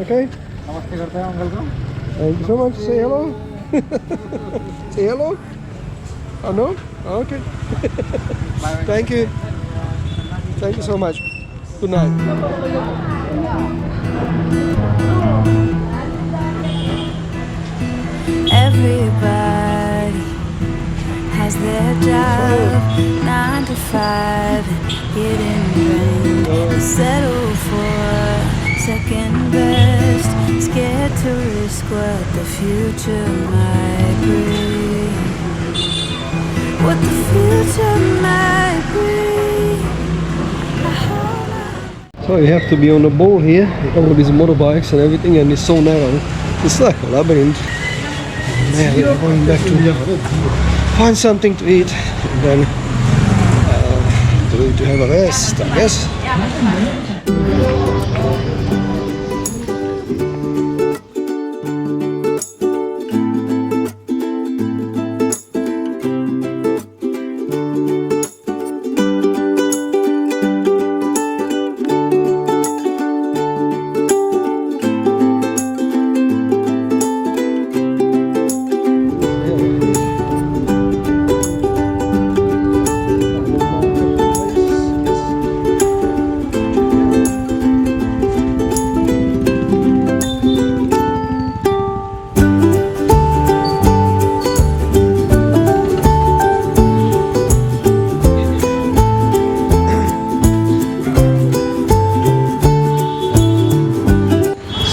Okay. Namaste करते हैं uncle को. Thank you so much. Say hello. Say hello. Oh no? Okay. Thank you. Thank you so much. Good night. Everybody has their job, 9 to 5, getting drained. Settle for second best, scared to risk what the future might bring. What the future might bring. So you have to be on the ball here, all of these motorbikes and everything, and it's so narrow. It's like a labyrinth. Now we're going back to find something to eat, and then going to have a rest, I guess.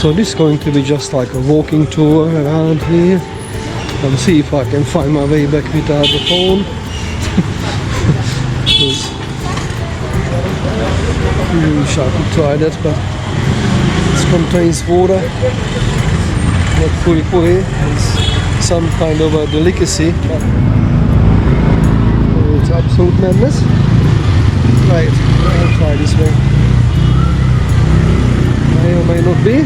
So this is going to be just like a walking tour around here, and see if I can find my way back without the phone. I wish I could try that, but it contains water, not puri-puri. It's some kind of a delicacy, but it's absolute madness. Right, I'll try this way. May or may not be.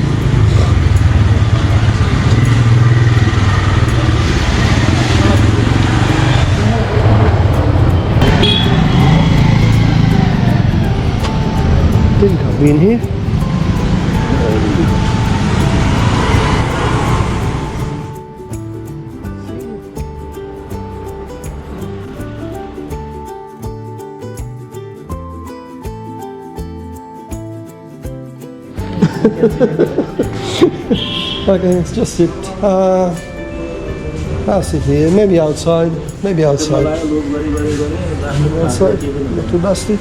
I think I've been here. Okay, let's just sit. I'll sit here. Maybe outside. Maybe outside. Outside. Not too dusty.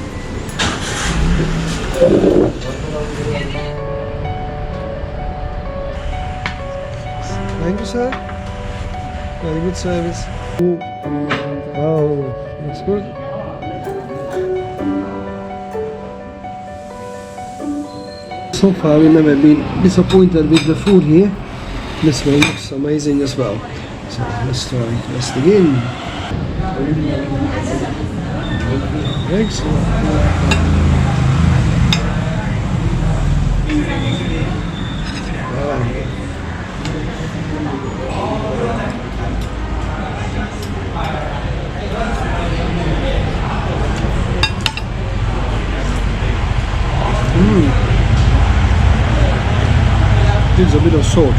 Thank you, sir. Very good service. Wow, that's good. So far we've never been disappointed with the food here. This one looks amazing as well. So let's try this again. Eggs. Gives a bit of salt.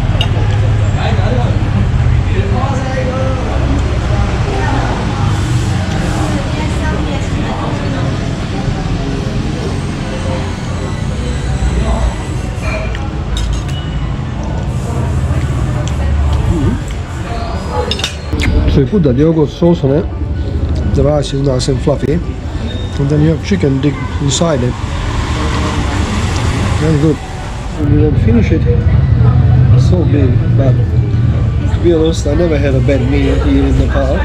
So you put that yogurt sauce on it, the rice is nice and fluffy, and then you have chicken dipped inside it. Very good. When you then finish it, it's so big, but to be honest, I never had a bad meal here in Nepal.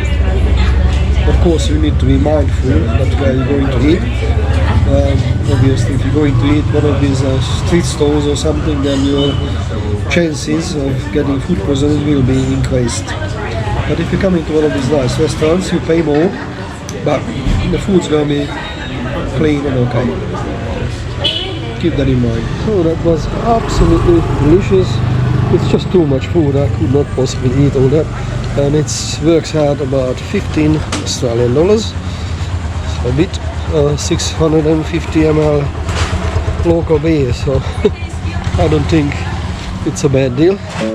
Of course, you need to be mindful that where you're going to eat. Obviously, if you're going to eat one of these street stores or something, then your chances of getting food poisoning will be increased. But if you come into one of these nice restaurants, you pay more, but the food's going to be clean and okay. Keep that in mind. So that was absolutely delicious. It's just too much food. I could not possibly eat all that, and it works out about 15 Australian dollars. A bit 650 ml local beer. So I don't think it's a bad deal.